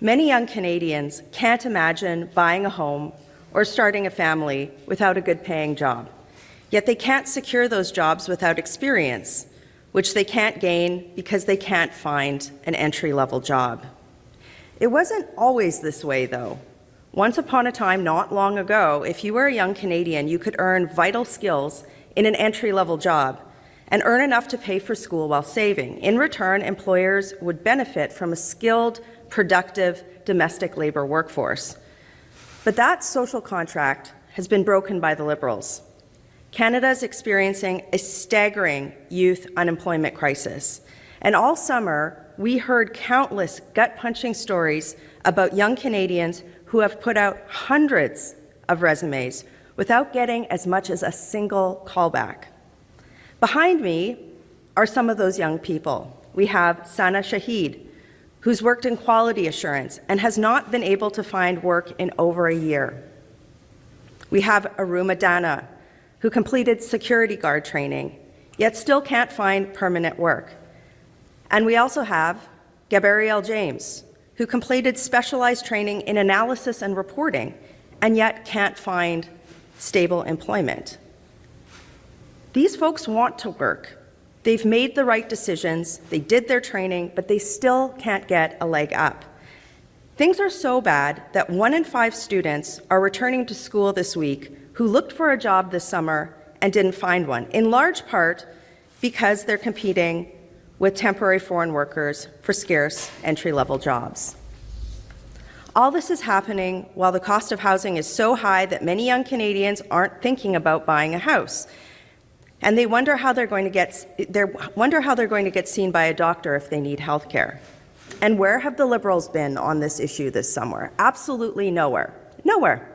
Many young Canadians can't imagine buying a home or starting a family without a good-paying job. Yet they can't secure those jobs without experience, which they can't gain because they can't find an entry-level job. It wasn't always this way, though. Once upon a time, not long ago, if you were a young Canadian, you could earn vital skills in an entry-level job and earn enough to pay for school while saving. In return, employers would benefit from a skilled, productive domestic labour workforce. But that social contract has been broken by the Liberals. Canada is experiencing a staggering youth unemployment crisis. And all summer, we heard countless gut-punching stories about young Canadians who have put out hundreds of resumes without getting as much as a single callback. Behind me are some of those young people. We have Sana Shahid, who's worked in quality assurance and has not been able to find work in over a year. We have Aruma Dana, who completed security guard training, yet still can't find permanent work. And we also have Gabrielle James, who completed specialized training in analysis and reporting, and yet can't find stable employment. These folks want to work. They've made the right decisions, they did their training, but they still can't get a leg up. Things are so bad that 1 in 5 students are returning to school this week who looked for a job this summer and didn't find one, in large part because they're competing with temporary foreign workers for scarce entry-level jobs. All this is happening while the cost of housing is so high that many young Canadians aren't thinking about buying a house. And they wonder how they're going to get seen by a doctor if they need health care. And where have the Liberals been on this issue this summer? Absolutely nowhere. Nowhere.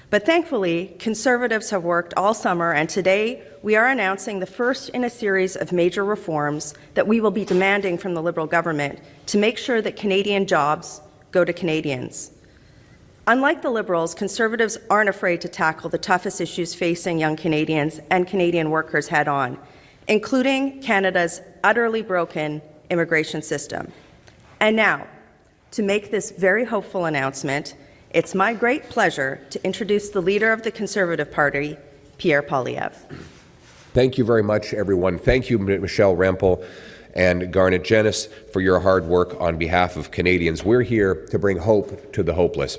But thankfully, Conservatives have worked all summer, and today we are announcing the first in a series of major reforms that we will be demanding from the Liberal government to make sure that Canadian jobs go to Canadians. Unlike the Liberals, Conservatives aren't afraid to tackle the toughest issues facing young Canadians and Canadian workers head-on, including Canada's utterly broken immigration system. And now, to make this very hopeful announcement, it's my great pleasure to introduce the Leader of the Conservative Party, Pierre Poilievre. Thank you very much, everyone. Thank you, Michelle Rempel and Garnet Jenis, for your hard work on behalf of Canadians. We're here to bring hope to the hopeless.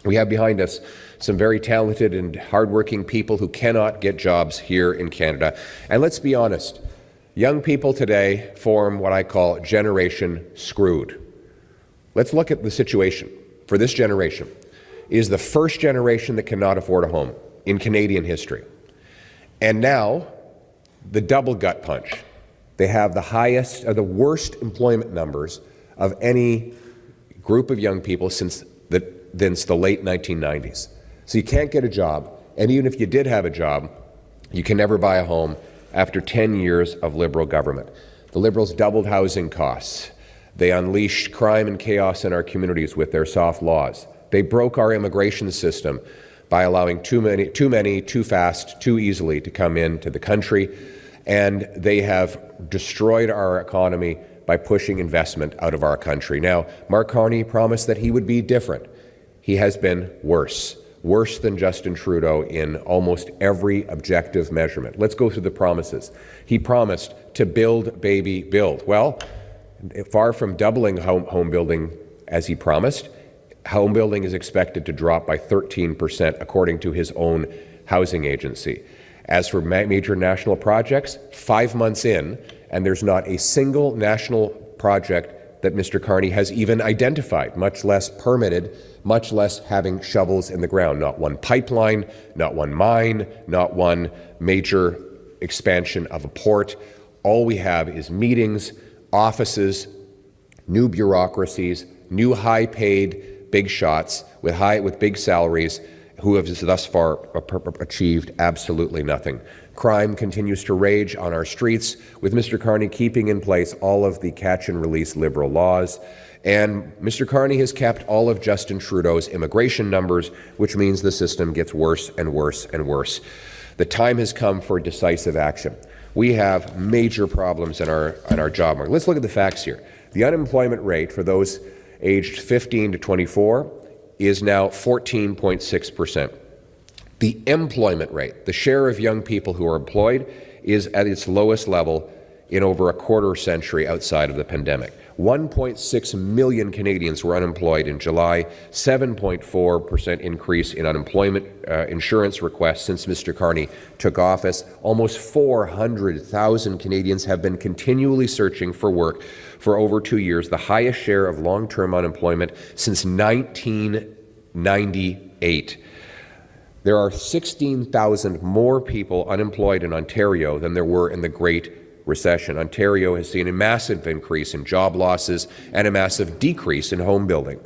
We have behind us some very talented and hardworking people who cannot get jobs here in Canada. And let's be honest, young people today form what I call Generation Screwed. Let's look at the situation for this generation. It is the first generation that cannot afford a home in Canadian history. And now, the double gut punch. They have the highest, or the worst employment numbers of any group of young people since the late 1990s. So you can't get a job, and even if you did have a job, you can never buy a home after 10 years of Liberal government. The Liberals doubled housing costs. They unleashed crime and chaos in our communities with their soft laws. They broke our immigration system by allowing too many, too fast, too easily to come into the country, and they have destroyed our economy by pushing investment out of our country. Now, Mark Carney promised that he would be different. He has been worse than Justin Trudeau in almost every objective measurement. Let's go through the promises. He promised to build, baby, build. Well, far from doubling home building as he promised, home building is expected to drop by 13%, according to his own housing agency. As for major national projects, 5 months in, and there's not a single national project that Mr. Carney has even identified, much less permitted, much less having shovels in the ground. Not one pipeline, not one mine, not one major expansion of a port. All we have is meetings, offices, new bureaucracies, new high-paid big shots with big salaries who have thus far achieved absolutely nothing. Crime continues to rage on our streets, with Mr. Carney keeping in place all of the catch-and-release Liberal laws. And Mr. Carney has kept all of Justin Trudeau's immigration numbers, which means the system gets worse and worse and worse. The time has come for decisive action. We have major problems in our job market. Let's look at the facts here. The unemployment rate for those aged 15 to 24 is now 14.6%. The employment rate, the share of young people who are employed, is at its lowest level in over a quarter century outside of the pandemic. 1.6 million Canadians were unemployed in July, 7.4% increase in unemployment insurance requests since Mr. Carney took office. Almost 400,000 Canadians have been continually searching for work for over 2 years, the highest share of long-term unemployment since 1998. There are 16,000 more people unemployed in Ontario than there were in the Great Recession. Ontario has seen a massive increase in job losses and a massive decrease in home building.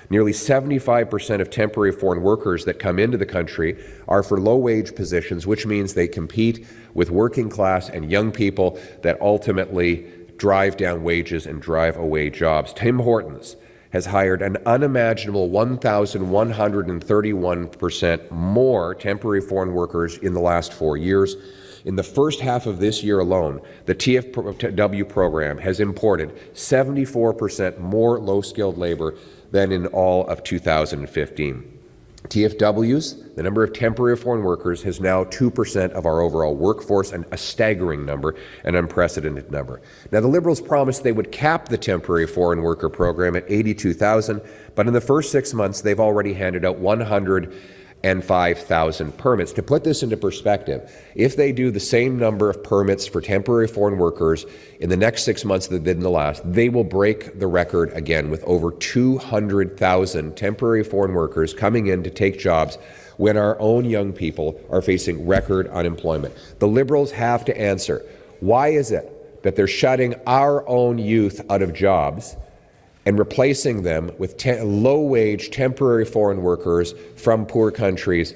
Nearly 75% of temporary foreign workers that come into the country are for low-wage positions, which means they compete with working class and young people that ultimately drive down wages and drive away jobs. Tim Hortons has hired an unimaginable 1,131% more temporary foreign workers in the last 4 years. In the first half of this year alone, the TFW program has imported 74% more low-skilled labor than in all of 2015. TFWs, the number of temporary foreign workers, is now 2% of our overall workforce, and a staggering number, an unprecedented number. Now, the Liberals promised they would cap the temporary foreign worker program at 82,000, but in the first 6 months, they've already handed out 105,000 permits. To put this into perspective, if they do the same number of permits for temporary foreign workers in the next 6 months that they did in the last, they will break the record again with over 200,000 temporary foreign workers coming in to take jobs when our own young people are facing record unemployment. The Liberals have to answer, why is it that they're shutting our own youth out of jobs and replacing them with low-wage temporary foreign workers from poor countries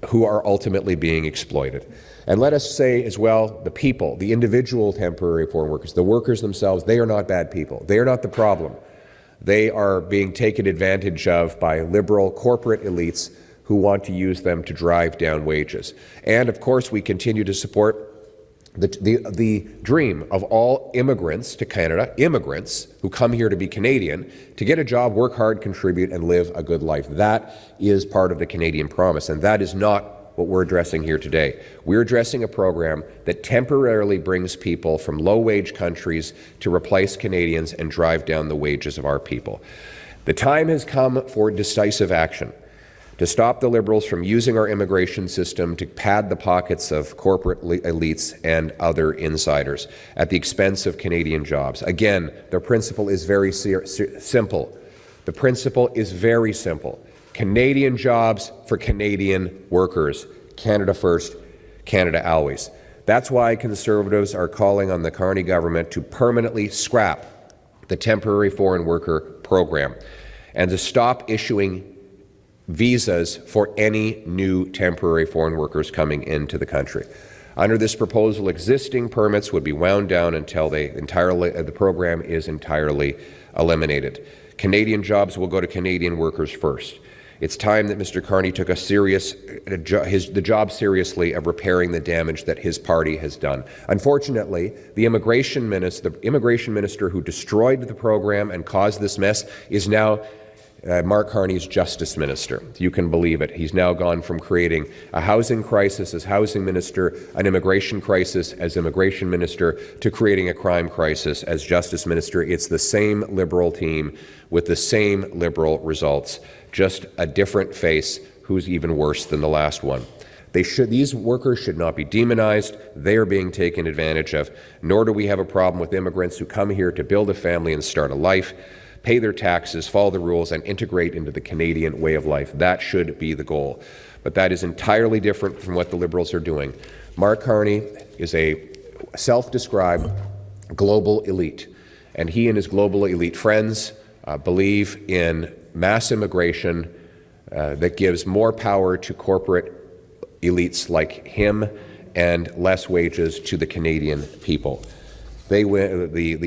who are ultimately being exploited? And let us say as well, the people, the individual temporary foreign workers, the workers themselves, they are not bad people. They are not the problem. They are being taken advantage of by liberal corporate elites who want to use them to drive down wages. And of course, we continue to support the dream of all immigrants to Canada, immigrants who come here to be Canadian, to get a job, work hard, contribute, and live a good life. That is part of the Canadian promise, and that is not what we're addressing here today. We're addressing a program that temporarily brings people from low-wage countries to replace Canadians and drive down the wages of our people. The time has come for decisive action to stop the Liberals from using our immigration system to pad the pockets of corporate elites and other insiders at the expense of Canadian jobs. Again, the principle is very simple. The principle is very simple. Canadian jobs for Canadian workers. Canada first, Canada always. That's why Conservatives are calling on the Carney government to permanently scrap the temporary foreign worker program and to stop issuing visas for any new temporary foreign workers coming into the country. Under this proposal, existing permits would be wound down until the program is entirely eliminated. Canadian jobs will go to Canadian workers first. It's time that Mr. Carney took the job seriously of repairing the damage that his party has done. Unfortunately, the immigration minister who destroyed the program and caused this mess is now Mark Carney's Justice Minister. You can believe it. He's now gone from creating a housing crisis as housing minister, an immigration crisis as immigration minister, to creating a crime crisis as Justice Minister. It's the same Liberal team with the same Liberal results, just a different face who's even worse than the last one. These workers should not be demonized. They are being taken advantage of, nor do we have a problem with immigrants who come here to build a family and start a life, pay their taxes, follow the rules, and integrate into the Canadian way of life. That should be the goal. But that is entirely different from what the Liberals are doing. Mark Carney is a self-described global elite, and he and his global elite friends believe in mass immigration that gives more power to corporate elites like him and less wages to the Canadian people. The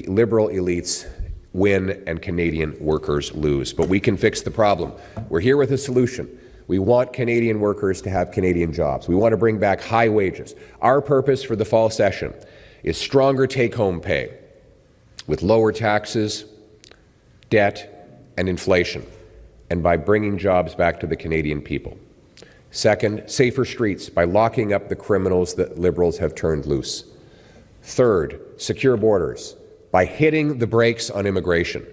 Liberal elites win and Canadian workers lose. But we can fix the problem. We're here with a solution. We want Canadian workers to have Canadian jobs. We want to bring back high wages. Our purpose for the fall session is stronger take-home pay with lower taxes, debt, and inflation, and by bringing jobs back to the Canadian people. Second, safer streets by locking up the criminals that Liberals have turned loose. Third, secure borders by hitting the brakes on immigration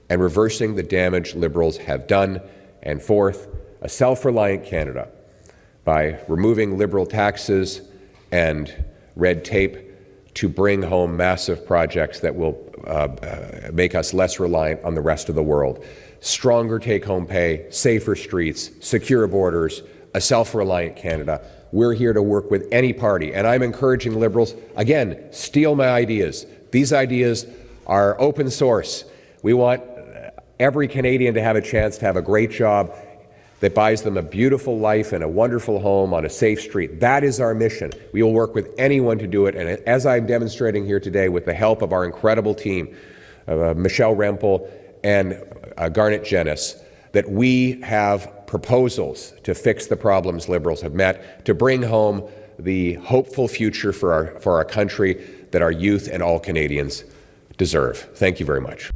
and reversing the damage Liberals have done. And fourth, a self-reliant Canada by removing Liberal taxes and red tape to bring home massive projects that will make us less reliant on the rest of the world. Stronger take-home pay, safer streets, secure borders, a self-reliant Canada. We're here to work with any party, and I'm encouraging Liberals, again, steal my ideas. These ideas are open source. We want every Canadian to have a chance to have a great job that buys them a beautiful life and a wonderful home on a safe street. That is our mission. We will work with anyone to do it, and as I'm demonstrating here today with the help of our incredible team, Michelle Rempel and Garnet Jenis, that we have proposals to fix the problems Liberals have met, to bring home the hopeful future for our country that our youth and all Canadians deserve. Thank you very much.